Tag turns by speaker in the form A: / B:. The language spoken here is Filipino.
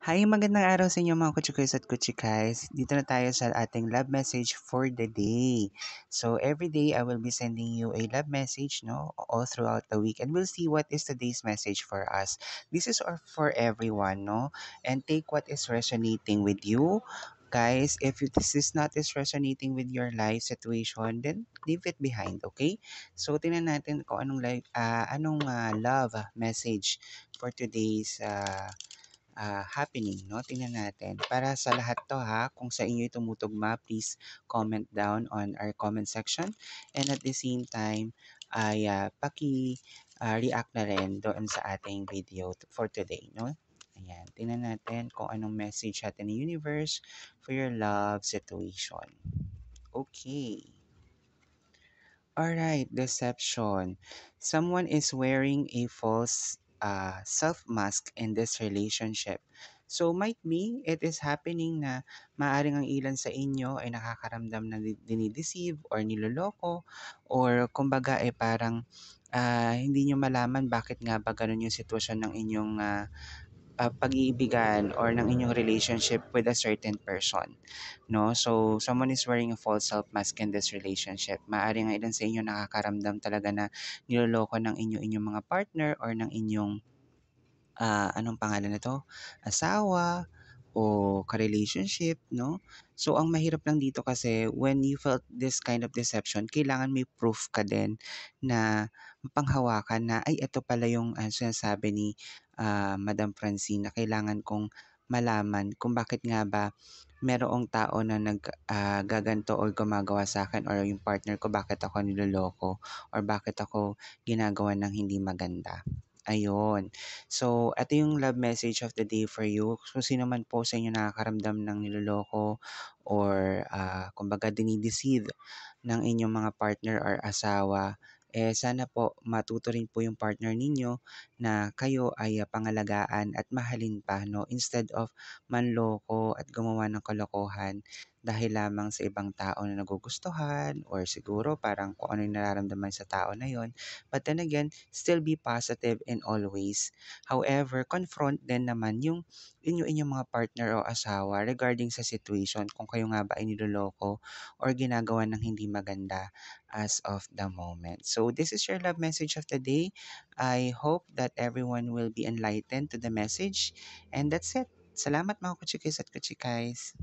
A: Hi, magandang araw sa inyo mga kuchikoys at kuchikays. Dito na tayo sa ating love message for the day. So, every day I will be sending you a love message, no, all throughout the week, and we'll see what is today's message for us. This is for everyone, no, and take what is resonating with you. Guys, if this is not is resonating with your life situation, then leave it behind, okay? So, tingnan natin kung love message for today's happening, no? Tingnan natin. Para sa lahat to ha, kung sa inyo tumutugma, please comment down on our comment section. And at the same time, ay react na rin doon sa ating video for today, no? Ayan, tingnan natin kung anong message natin ng universe for your love situation. Okay. Alright, deception. Someone is wearing a false self mask in this relationship. So might be it is happening na maaring ang ilan sa inyo ay nakakaramdam na dinideceive or niloloko or kumbaga ay parang hindi nyo malaman bakit nga ba ganun yung sitwasyon ng inyong pag-iibigan or ng inyong relationship with a certain person, no? So, someone is wearing a false self-mask in this relationship. Maaaring nga ilan sa inyo nakakaramdam talaga na niloloko ng inyong mga partner or ng inyong anong pangalan nito? Asawa o ka-relationship, no? So, ang mahirap lang dito kasi when you felt this kind of deception, kailangan may proof ka din na mapanghawakan na, ay, ito pala yung sinasabi ni Madam Francine na kailangan kong malaman kung bakit nga ba merong tao na gaganto or gumagawa sa akin or yung partner ko, bakit ako niloloko or bakit ako ginagawa ng hindi maganda. Ayun. So, ito yung love message of the day for you. Kung sino man po sa inyo nakakaramdam ng niloloko or kumbaga dinideceive ng inyong mga partner or asawa, sana po matuto rin po yung partner ninyo na kayo ay pangalagaan at mahalin pa, no? Instead of manloko at gumawa ng kalokohan dahil lamang sa ibang tao na nagugustuhan or siguro parang kung ano yung nararamdaman sa tao na yon. But then again, still be positive in all ways. However, confront din naman yung inyong mga partner o asawa regarding sa situation kung kayo nga ba ay niloloko or ginagawa ng hindi maganda as of the moment. So this is your love message of the day. I hope that everyone will be enlightened to the message. And that's it. Salamat mga kuchikis at kuchikays.